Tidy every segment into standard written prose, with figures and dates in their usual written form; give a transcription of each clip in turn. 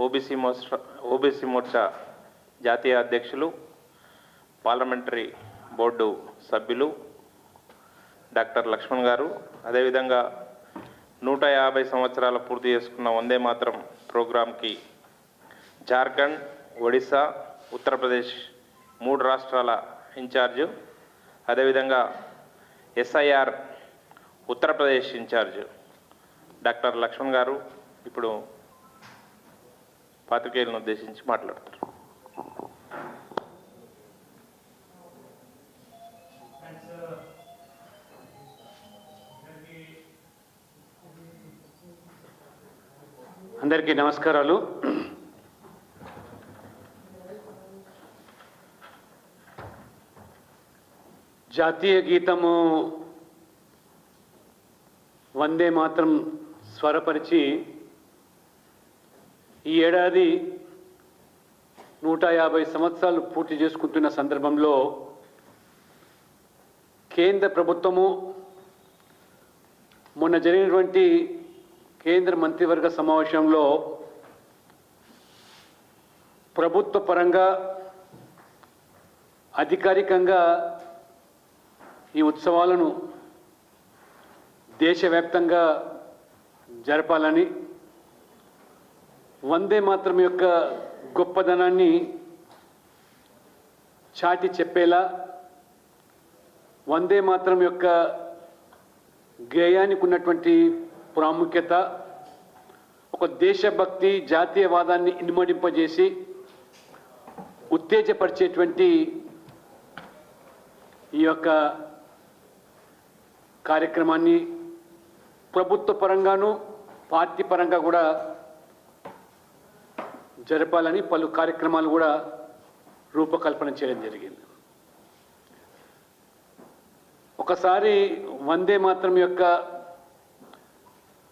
OBC Morcha జాతీయ అధ్యక్షులు, parliamentary board సభ్యులు డాక్టర్ లక్ష్మణ్ గారు, అదేవిధంగా 150 సంవత్సరాల పూర్తి చేసుకున్న వందే మాతరం ప్రోగ్రాంకి జార్ఖండ్, ఒడిశా, ఉత్తరప్రదేశ్ 3 రాష్ట్రాల ఇన్ఛార్జు, అదేవిధంగా SIR Uttar Pradesh incharge doctor Lakshman గారు ఇప్పుడు పాత్రికేయులను ఉద్దేశించి మాట్లాడతారు. అందరికీ నమస్కారాలు. జాతీయ గీతము వందే మాతరం స్వరపరిచి ఈ ఏడాది 150 సంవత్సరాలు పూర్తి చేసుకుంటున్న సందర్భంలో కేంద్ర ప్రభుత్వము మొన్న జరిగినటువంటి కేంద్ర మంత్రివర్గ సమావేశంలో ప్రభుత్వ పరంగా అధికారికంగా ఈ ఉత్సవాలను దేశవ్యాప్తంగా జరపాలని, వందే మాతరం యొక్క గొప్పదనాన్ని చాటి చెప్పేలా, వందే మాతరం యొక్క గేయానికి ఉన్నటువంటి ప్రాముఖ్యత, ఒక దేశభక్తి జాతీయవాదాన్ని ఇనుమడింపజేసి ఉత్తేజపరిచేటువంటి ఈ యొక్క కార్యక్రమాన్ని ప్రభుత్వ పరంగాను పార్టీ పరంగా కూడా జరపాలని పలు కార్యక్రమాలు కూడా రూపకల్పన చేయడం జరిగింది. ఒకసారి వందే మాతరం యొక్క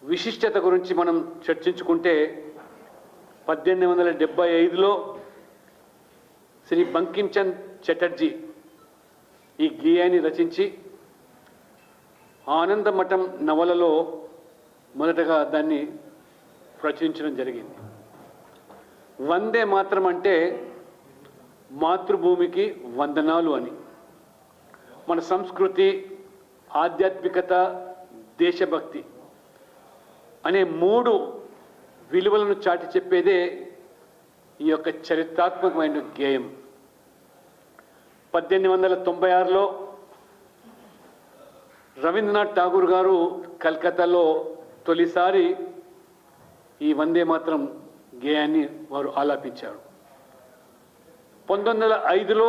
విశిష్టత గురించి మనం చర్చించుకుంటే 1875లో శ్రీ బంకించంద్ చటర్జీ ఈ గేయాన్ని రచించి ఆనందమఠం నవలలో మొదటగా దాన్ని ప్రచురించడం జరిగింది. వందే మాతరం అంటే మాతృభూమికి వందనాలు అని. మన సంస్కృతి, ఆధ్యాత్మికత, దేశభక్తి అనే 3 విలువలను చాటి చెప్పేదే ఈ యొక్క చరిత్రాత్మకమైన గేయం. 1896లో రవీంద్రనాథ్ ఠాగూర్ గారు కలకత్తాలో తొలిసారి ఈ వందే మాతరం గేయాన్ని వారు ఆలాపించారు. 1905లో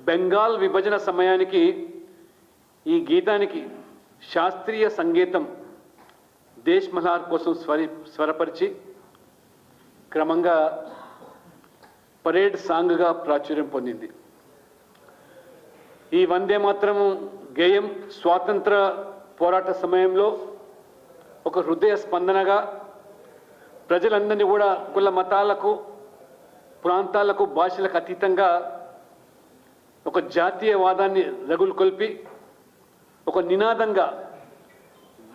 బెంగాల్ విభజన సమయానికి ఈ గీతానికి శాస్త్రీయ సంగీతం దేశ్ మల్హార్ కోసం స్వరపరిచి క్రమంగా పరేడ్ సాంగ్గా ప్రాచుర్యం పొందింది. ఈ వందే మాతరం గేయం స్వాతంత్ర పోరాట సమయంలో ఒక హృదయ స్పందనగా ప్రజలందరినీ కూడా కుల మతాలకు, ప్రాంతాలకు, భాషలకు అతీతంగా ఒక జాతీయవాదాన్ని రగులుకొల్పి ఒక నినాదంగా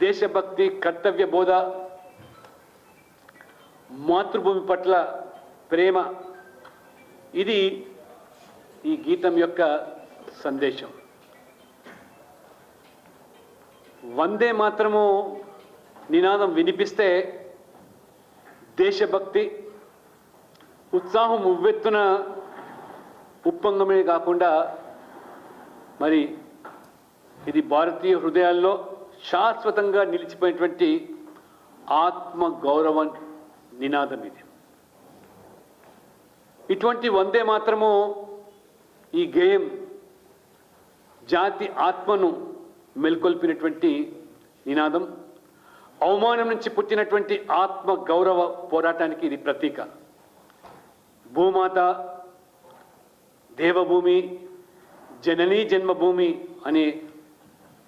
దేశభక్తి, కర్తవ్య బోధ, మాతృభూమి పట్ల ప్రేమ, ఇది ఈ గీతం యొక్క సందేశం. వందే మాతరము నినాదం వినిపిస్తే దేశభక్తి ఉత్సాహం ఉవ్వెత్తున ఉప్పొంగమే కాకుండా మరి ఇది భారతీయ హృదయాల్లో శాశ్వతంగా నిలిచిపోయినటువంటి ఆత్మ గౌరవ నినాదం ఇది. ఇటువంటి వందే మాతరము ఈ గేయం జాతి ఆత్మను మెల్కొల్పినటువంటి నినాదం. అవమానం నుంచి పుట్టినటువంటి ఆత్మ గౌరవ పోరాటానికి ఇది ప్రతీక. భూమాత, దేవభూమి, జననీ జన్మభూమి అనే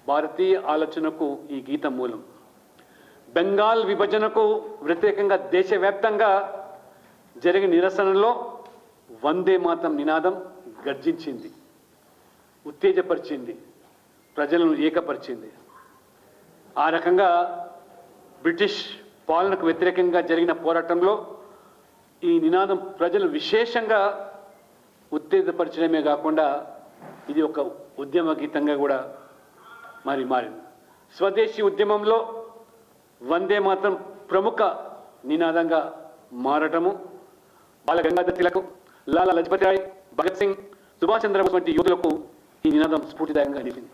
భారతీయ ఆలోచనకు ఈ గీతం మూలం. బెంగాల్ విభజనకు వ్యతిరేకంగా దేశవ్యాప్తంగా జరిగిన నిరసనలో వందే మాతరం నినాదం గర్జించింది, ఉత్తేజపరిచింది, ప్రజలను ఏకపరిచింది. ఆ రకంగా బ్రిటిష్ పాలనకు వ్యతిరేకంగా జరిగిన పోరాటంలో ఈ నినాదం ప్రజలు విశేషంగా ఉత్తేజపరచడమే కాకుండా ఇది ఒక ఉద్యమ గీతంగా కూడా మారింది. స్వదేశీ ఉద్యమంలో వందే మాత్రం ప్రముఖ నినాదంగా మారటము బాల గంగాధర్ తిలక్, లాలా లజపతి రాయ్, భగత్ సింగ్, సుభాష్ చంద్రబోస్ వంటి యోధులకు ఈ నినాదం స్ఫూర్తిదాయకంగా నిలిచింది.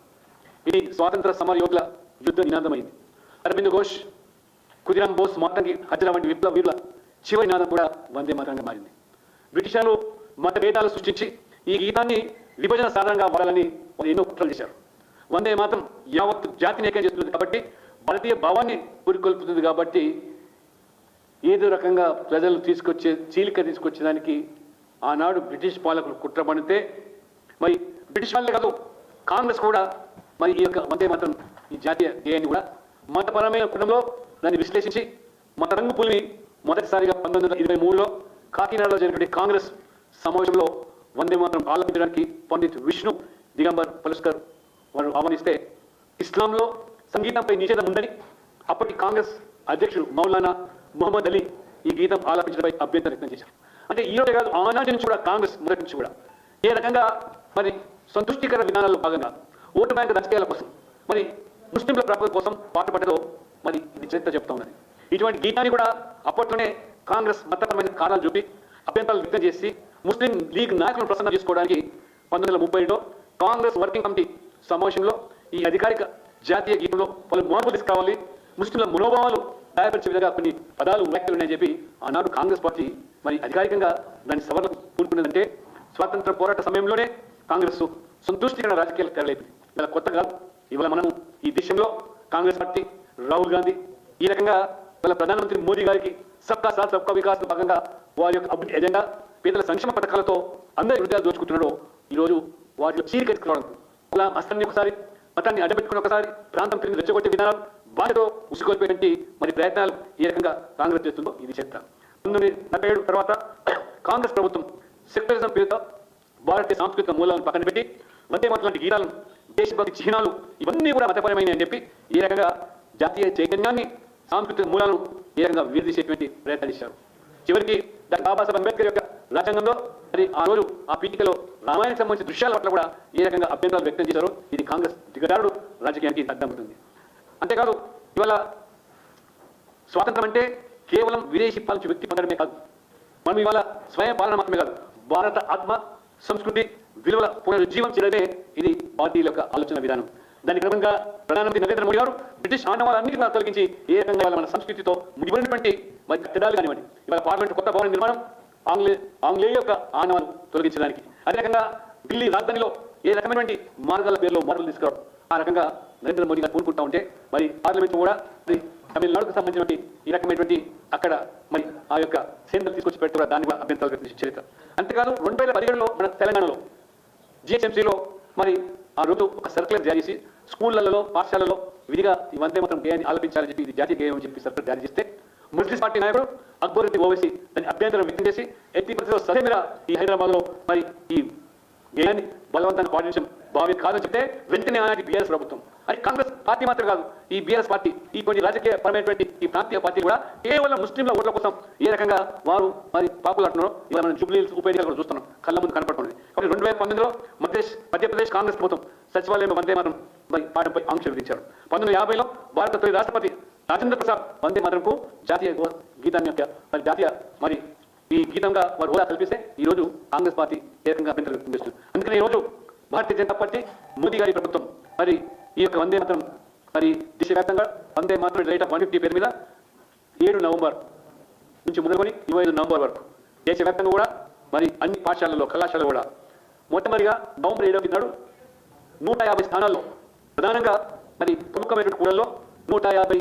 ఇది స్వాతంత్ర సమర యోధుల యుద్ధ నినాదమైంది. అరవింద్ ఘోష్, ఖుదీరామ్ బోస్, మాతంగి హజ్రా వంటి విప్లవ వీరుల చివరి నినాదం కూడా వందే మాత్రంగా మారింది. బ్రిటిషర్లు మతభేదాలు సృష్టించి ఈ గీతాన్ని విభజన సాధనంగా వాడాలని వాళ్ళు ఎన్నో కుట్రలు చేశారు. వందే మాత్రం యావత్ జాతిని ఏకం చేస్తుంది కాబట్టి, భారతీయ భావాన్ని పురికొల్పుతుంది కాబట్టి, ఏదో రకంగా ప్రజలు చీలిక తీసుకొచ్చేదానికి ఆనాడు బ్రిటిష్ పాలకులు కుట్రపడితే, మరి బ్రిటిష్ వాళ్ళే కాదు కాంగ్రెస్ కూడా మరి ఈ యొక్క వందే మాత్రం ఈ జాతీయ గేయాన్ని కూడా మతపరమైన కుటుంబంలో దాన్ని విశ్లేషించి మత రంగు పులిని మొదటిసారిగా 1923లో కాకినాడలో జరిగినటువంటి కాంగ్రెస్ సమావేశంలో వందే మాత్రం ఆలపించడానికి పండిత్ విష్ణు దిగంబర్ పలుస్కర్ వారు ఆహ్వానిస్తే, ఇస్లాంలో సంగీతంపై నిషేధం ఉందని అప్పటి కాంగ్రెస్ అధ్యక్షుడు మౌలానా మొహమ్మద్ అలీ ఈ గీతం ఆలపించడంపై అభ్యంతరం వ్యక్తం చేశారు. అంటే ఈరోజే కాదు, ఆనాటి నుంచి కూడా కాంగ్రెస్ మొదటి నుంచి కూడా ఏ రకంగా మరి సంతుష్టికర విధానాల్లో భాగంగా ఓటు బ్యాంక్ రాజకీయాల కోసం మరి ముస్లింల ప్రాప్తి కోసం పాటుపడ్డదో మరి ఇది చరిత్ర చెప్తా ఉన్నది. ఇటువంటి గీతాన్ని కూడా అప్పట్లోనే కాంగ్రెస్ మతపరమైన కారణాలు చూపి అభ్యంతరాలు వ్యక్తం చేసి ముస్లిం లీగ్ నాయకులను ప్రసన్న చేసుకోవడానికి 1932లో కాంగ్రెస్ వర్కింగ్ కమిటీ సమావేశంలో ఈ అధికారిక జాతీయ గీతంలో పలు మార్పులు తీసుకురావాలి, ముస్లింల మనోభావాలు గాయపరిచే విధంగా కొన్ని పదాలు వ్యాఖ్యలు ఉన్నాయని చెప్పి ఆనాడు కాంగ్రెస్ పార్టీ మరి అధికారికంగా దాని సవరణకు కూరుకున్నదంటే, స్వాతంత్ర పోరాట సమయంలోనే కాంగ్రెస్ సంతుష్టికరణ రాజకీయాలు తెరలేపింది. ఇలా కొత్త కాదు. ఇవాళ మనం ఈ దేశంలో కాంగ్రెస్ పార్టీ, రాహుల్ గాంధీ ఈ రకంగా వాళ్ళ ప్రధానమంత్రి మోదీ గారికి సబ్కా సాత్ సబ్కా వికాస్ భాగంగా వారి యొక్క అభివృద్ధి ఎజెండా, పేదల సంక్షేమ పథకాలతో అందరి హృదయాలు దోచుకుంటున్నారో ఈరోజు వాటిలో చీలిక తీసుకురావడం, అలా అస్త్రాన్ని ఒకసారి మతాన్ని అడ్డపెట్టుకుని ఒకసారి ప్రాంతం తిరిగి రెచ్చగొట్టే విధానాలు వాటితో ఉసుకొల్పేటువంటి మరి ప్రయత్నాలు ఏ రకంగా కాంగ్రెస్ చేస్తుందో ఇది చరిత్ర. 1947 తర్వాత కాంగ్రెస్ ప్రభుత్వం సెక్యులరిజం పేరుతో భారతీయ సాంస్కృతిక మూలాలను పక్కన పెట్టి వందే మాతరం లాంటి గీతాలను, దేశభక్తి చిహ్నాలు ఇవన్నీ కూడా మతపరమైన అని చెప్పి ఈ రకంగా జాతీయ చైతన్యాన్ని, సాంస్కృతిక మూలాలను ఏ రకంగా వీరదీసేటువంటి ప్రయత్నాలు చేశారు. చివరికి డాక్టర్ బాబాసాహెబ్ అంబేద్కర్ యొక్క రాజ్యాంగంలో మరి ఆ రోజు ఆ పీఠికలో రామాయణానికి సంబంధించిన దృశ్యాల పట్ల కూడా ఏ రకంగా అభ్యంతరాలు వ్యక్తం చేశారో ఇది కాంగ్రెస్ దిగజారుడు రాజకీయానికి అర్థమవుతుంది. అంతేకాదు, ఇవాళ స్వాతంత్రం అంటే కేవలం విదేశీ పాలించే వ్యక్తి పొందడమే కాదు, మనం ఇవాళ స్వయం పాలన మాత్రమే కాదు, భారత ఆత్మ, సంస్కృతి, విలువల పునరుజ్జీవం చేయడమే ఇది పార్టీల యొక్క ఆలోచన విధానం. దాని క్రమంగా ప్రధానమంత్రి నరేంద్ర మోడీ గారు బ్రిటిష్ ఆనవాళ్ళన్నింటినీ తొలగించి ఏ రకంగా మన సంస్కృతితో ముడిపడినటువంటి మరి కట్టడాలు కానివ్వండి, ఇవాళ పార్లమెంట్ కొత్త భవన నిర్మాణం ఆంగ్లేయ యొక్క ఆనవాలు తొలగించడానికి, అదే రకంగా ఢిల్లీ రాజధానిలో ఏ రకమైనటువంటి మార్గాల పేరులో మార్పులు తీసుకురావడం, ఆ రకంగా నరేంద్ర మోడీ గారు కోరుకుంటా ఉంటే మరి పార్లమెంట్ కూడా తమిళనాడుకు సంబంధించినటువంటి ఈ రకమైనటువంటి అక్కడ మరి ఆ యొక్క సేంద్రం తీసుకొచ్చి పెట్టి కూడా దాన్ని కూడా అభ్యంతరాలు వ్యక్తం చరిత్ర. అంతేకాదు 2017లో మన తెలంగాణలో జిహెచ్ఎంసీలో మరి ఆ రోజు ఒక సర్కులర్ జారీ చేసి స్కూళ్లలో, పాఠశాలలో విధిగా ఈ వందే మాత్రం గేయాన్ని ఆలపించాలని చెప్పి ఇది జాతీయ గేయం అని చెప్పి సర్కులర్ జారీ చేస్తే ముస్లిం పార్టీ నాయకుడు అక్బరుద్దీన్ ఓవైసీ దాన్ని అభ్యంతరం వ్యక్తం చేసి 80% సరే మీద ఈ హైదరాబాద్లో మరి ఈ గేయాన్ని బలవంతాన్ని పాటించడం భావి కాదని చెప్తే వెంటనే ఆనాటి బీఆర్ఎస్ ప్రభుత్వం, అది కాంగ్రెస్ పార్టీ మాత్రం కాదు, ఈ బీఆర్ఎస్ పార్టీ, ఈ కొన్ని రాజకీయ పరమైనటువంటి ఈ ప్రాంతీయ పార్టీలు కూడా కేవలం ముస్లింల ఓట్ల కోసం ఏ రకంగా వారు మరి పాపులాడుతున్నారో ఇవాళ మనం జూబ్లీ హిల్స్ ఉప ఎన్నికలు కూడా చూస్తున్నాం, కళ్ళ ముందు కనపడుతుంది. కాబట్టి 2019లో మధ్యప్రదేశ్ కాంగ్రెస్ ప్రభుత్వం సచివాలయం వందే మాత్రం మరి పాఠంపై ఆంక్షలు విధించారు. 1950లో భారత తొలి రాష్ట్రపతి రాజేంద్ర ప్రసాద్ వందే మాత్రంకు జాతీయ గీతాన్ని యొక్క మరి జాతీయ మరి ఈ గీతంగా వారు హోదా కల్పిస్తే ఈరోజు కాంగ్రెస్ పార్టీ ఏ రకంగా అభ్యంతరం వ్యక్తం చేస్తుంది. అందుకని ఈరోజు భారతీయ జనతా పార్టీ, మోదీ గారి ప్రభుత్వం మరి ఈ యొక్క వందే మాత్రం మరి దేశవ్యాప్తంగా వందే మాత్రం రేట్ ఆఫ్ 150 పేరు మీద 7 నవంబర్ నుంచి మొదలుకొని 25 నవంబర్ వరకు దేశవ్యాప్తంగా కూడా మరి అన్ని పాఠశాలల్లో, కళాశాలలో కూడా మొట్టమొదటిగా నవంబర్ 7వ నాడు 150 స్థానాల్లో ప్రధానంగా మరి ప్రముఖమైనటువంటి కూడల్లో 150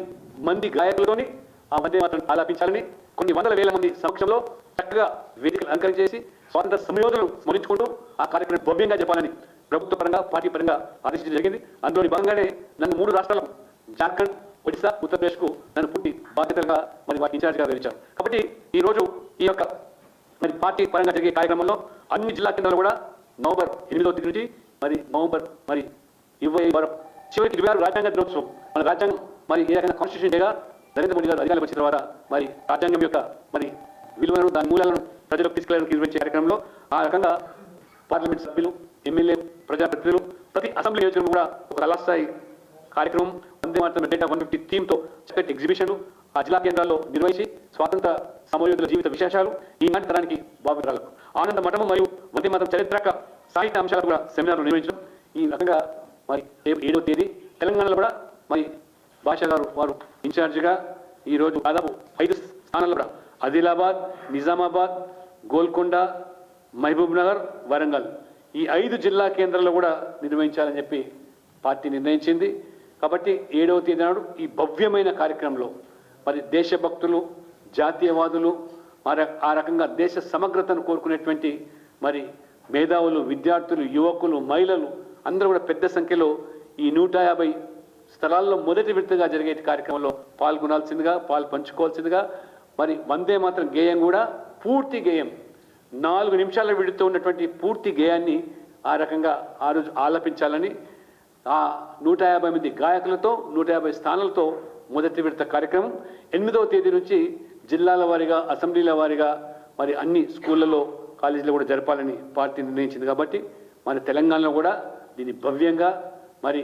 మంది గాయకులతోని ఆ వందే మాత్రం ఆలాపించాలని కొన్ని వందల వేల మంది సమక్షంలో చక్కగా వేదికలు అలంకరణ చేసి స్వాతంత్ర సంయోధులను స్మరించుకుంటూ ఆ కార్యక్రమం భవ్యంగా చెప్పాలని ప్రభుత్వ పరంగా, పార్టీ పరంగా ఆదేశించడం జరిగింది. అందులోని భాగంగానే నన్ను 3 రాష్ట్రాలకు, జార్ఖండ్, ఒడిశా, ఉత్తరప్రదేశ్కు నన్ను పూర్తి బాధ్యతగా మరి వాటి ఇన్ఛార్జ్గా వివరించారు. కాబట్టి ఈరోజు ఈ యొక్క మరి పార్టీ పరంగా జరిగే కార్యక్రమంలో అన్ని జిల్లా కేంద్రాలు కూడా నవంబర్ 8వ తేదీ నుంచి మరి నవంబర్ మరి 25 వరకు చివరికి 26 రాజ్యాంగ దినోత్సవం, మన రాజ్యాంగం మరి ఏ రకంగా కాన్స్టిట్యూషన్ డేగా నరేంద్ర మోడీ గారు అధికారులకు వచ్చిన తర్వాత మరి రాజ్యాంగం యొక్క మరి విలువలను దాని మూలాలను ప్రజలకు తీసుకెళ్లడానికి నిర్వహించే కార్యక్రమంలో ఆ రకంగా పార్లమెంట్ సభ్యులు, ఎమ్మెల్యే, ప్రజాప్రతినిధులు ప్రతి అసెంబ్లీ నియోజకవర్గం కూడా ఒక కళాస్థాయి కార్యక్రమం వందే మాత్రం డేటా 150 థీమ్తో చక్కటి ఎగ్జిబిషన్లు ఆ జిల్లా కేంద్రాల్లో నిర్వహించి స్వాతంత్ర సమరయోధుల జీవిత విశేషాలు ఈనాటి తరానికి భావితరాలకు ఆనంద మఠము మరియు వందే మాత్రం చారిత్రక సాహిత్య అంశాలు కూడా సెమినార్లు నిర్వహించడం ఈ రకంగా మరి 7వ తేదీ తెలంగాణలో కూడా మరి భాషా గారు వారు ఇన్ఛార్జిగా ఈరోజు దాదాపు 5 స్థానాల్లో కూడా ఆదిలాబాద్, నిజామాబాద్, గోల్కొండ, మహబూబ్ నగర్, వరంగల్ ఈ 5 జిల్లా కేంద్రాల్లో కూడా నిర్వహించాలని చెప్పి పార్టీ నిర్ణయించింది. కాబట్టి 7వ తేదీ నాడు ఈ భవ్యమైన కార్యక్రమంలో మరి దేశభక్తులు, జాతీయవాదులు మరి ఆ రకంగా దేశ సమగ్రతను కోరుకునేటువంటి మరి మేధావులు, విద్యార్థులు, యువకులు, మహిళలు అందరూ కూడా పెద్ద సంఖ్యలో ఈ 150 స్థలాల్లో మొదటి విడతగా జరిగే కార్యక్రమంలో పాల్గొనాల్సిందిగా, పంచుకోవాల్సిందిగా మరి వందే మాత్రం గేయం కూడా పూర్తి గేయం 4 నిమిషాల విడుతూ ఉన్నటువంటి పూర్తి గేయాన్ని ఆ రకంగా ఆ రోజు ఆలపించాలని ఆ 150 మంది గాయకులతో 150 స్థానాలతో మొదటి విడత కార్యక్రమం 8వ తేదీ నుంచి జిల్లాల వారీగా, అసెంబ్లీల వారీగా మరి అన్ని స్కూళ్ళలో, కాలేజీలో కూడా జరపాలని పార్టీ నిర్ణయించింది. కాబట్టి మన తెలంగాణలో కూడా దీన్ని భవ్యంగా మరి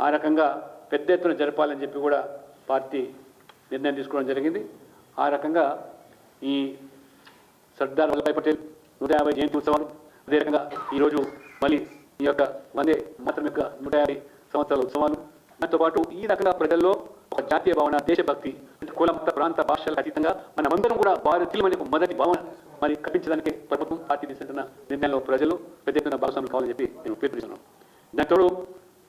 ఆ రకంగా పెద్ద ఎత్తున జరపాలని చెప్పి కూడా పార్టీ నిర్ణయం తీసుకోవడం జరిగింది. ఆ రకంగా ఈ సర్దార్ వల్లభాయ్ పటేల్ 150 జయంతి ఉత్సవాలు, అదే రకంగా ఈరోజు మళ్ళీ ఈ యొక్క వందే మాత్రం యొక్క 150 సంవత్సరాల ఉత్సవాలు, దాంతో పాటు ఈ రకంగా ప్రజల్లో ఒక జాతీయ భావన, దేశభక్తి, కుల, మత, ప్రాంత, భాషలకు అతీతంగా మనమందరం కూడా భారతీయులమనే మొదటి భావన మరి కల్పించడానికి ప్రభుత్వం, పార్టీ తీసుకుంటున్న నిర్ణయంలో ప్రజలు పెద్ద ఎత్తున భాగస్వాములు కావాలని చెప్పి నేను పిలుపునిస్తున్నాను. దాంతో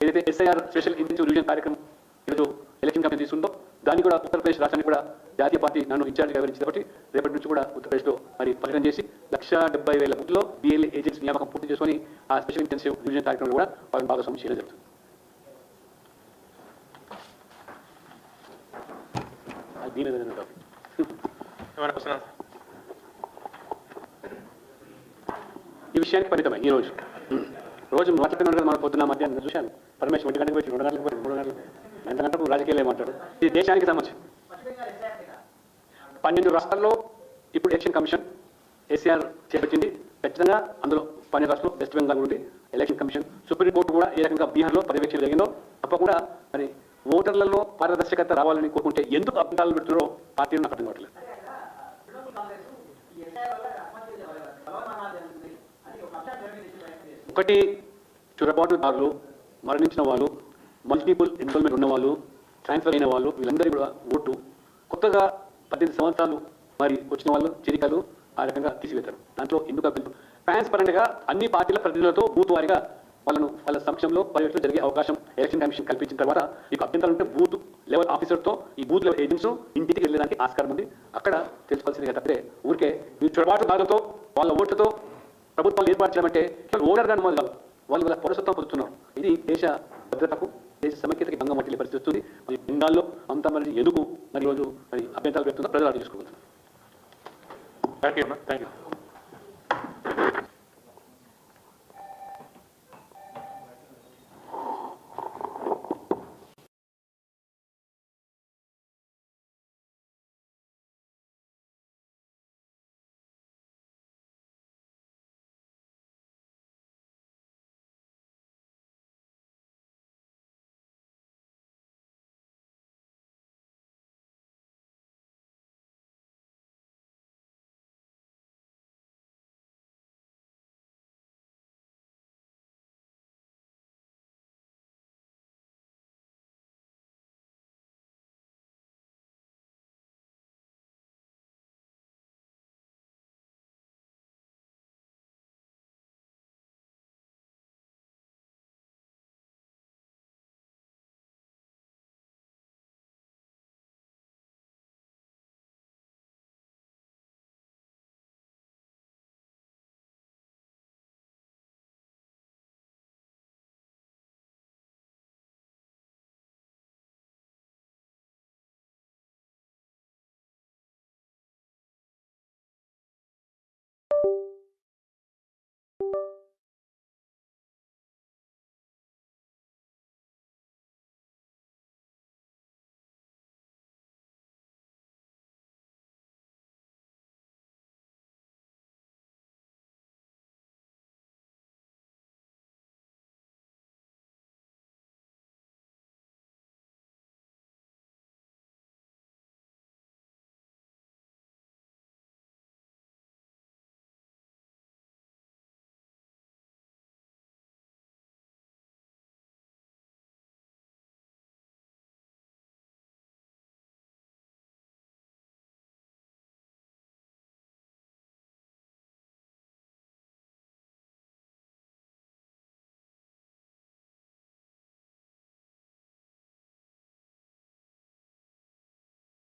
ఏదైతే ఎస్ఐఆర్ స్పెషల్ ఇంటెన్సివ్ రివిజన్ కార్యక్రమం ఈరోజు ఎలక్షన్ కమిషన్ తీసుకుందో దాన్ని కూడా ఉత్తరప్రదేశ్ రాష్ట్రానికి కూడా జాతీయ పార్టీ నన్ను ఇన్ఛార్జిగా వివరించింది. కాబట్టి రేపటి నుంచి కూడా ఉత్తరప్రదేశ్లో మరి పర్యటన చేసి 1,70,000 బూత్లో BLA ఏజెంట్స్ నియామకం పూర్తి చేసుకొని ఆ స్పెషల్ ఇంటెన్సివ్ రివిజన్ కార్యక్రమంలో కూడా వాళ్ళని భాగస్వామ్యం చేయడం జరుగుతుంది. ఈ విషయానికి పరిమితమై ఈరోజు మాట్లాడుతున్నాడు కదా, మన పొద్దున్న మధ్యాహ్నం చూశాను పరమేశ్వర్ 1 గంటలకు వచ్చి 2 గంటలకు పోయి 3 గంటలకు 2 గంటలకు రాజకీయాలు ఏమంటాడు. ఇది దేశానికి సంబంధించి 12 రాష్ట్రాల్లో ఇప్పుడు ఎలక్షన్ కమిషన్ ఎస్ఆర్ చేపట్టింది. ఖచ్చితంగా అందులో 12 రాష్ట్రాలు వెస్ట్ బెంగాల్ ఉంది ఎలక్షన్ కమిషన్. సుప్రీంకోర్టు కూడా ఏ రకంగా బీహార్లో పర్యవేక్షణ జరిగిందో తప్పకుండా మరి ఓటర్లలో పారదర్శకత రావాలని కోరుకుంటే ఎందుకు అభ్యంతరాలు పెడుతున్నారో పార్టీలు నాకు అర్థం కావట్లేదు. ఒకటి చొరబాటుదారులు, మరణించిన వాళ్ళు, మల్టిపుల్ ఎన్రోల్మెంట్ ఉన్న వాళ్ళు, ట్రాన్స్ఫర్ అయిన వాళ్ళు, వీళ్ళందరికీ కూడా ఓటు కొత్తగా 18 సంవత్సరాలు మరి వచ్చిన వాళ్ళు చిరికలు ఆ రకంగా తీసివేస్తారు. దాంట్లో ఎందుకు అభ్యంతరం? ట్రాన్స్పరెంట్గా అన్ని పార్టీల ప్రతినిధులతో బూత్ వారిగా వాళ్ళ సమక్షంలో పర్యవేక్షణ జరిగే అవకాశం ఎలక్షన్ కమిషన్ కల్పించిన తర్వాత మీకు అభ్యంతరాలు ఉంటే బూత్ లెవెల్ ఆఫీసర్తో ఈ బూత్ లెవెల్ ఏజెంట్స్ ఇంటికి వెళ్ళడానికి ఆస్కారం ఉంది. అక్కడ తెలుసుకోవాల్సిందిగా తప్పితే ఊరికే మీరు చొరబాటుదారులతో వాళ్ళ ఓట్లతో ప్రభుత్వాలు ఏర్పాటు చేయమంటే ఓటర్ దాని మొదలు వాళ్ళ పౌరసత్వం పొందుతున్నారు. ఇది దేశ భద్రతకు, దేశ సమైక్యతకి భంగం పట్టే పరిస్థితి వస్తుంది. మరి బెంగాల్లో అంతా మరి ఎందుకు మరి రోజు మరి అభ్యంతరాలు పెడుతుందో ప్రజలు అర్థం చేసుకోగలుగుతున్నారు. Thank you.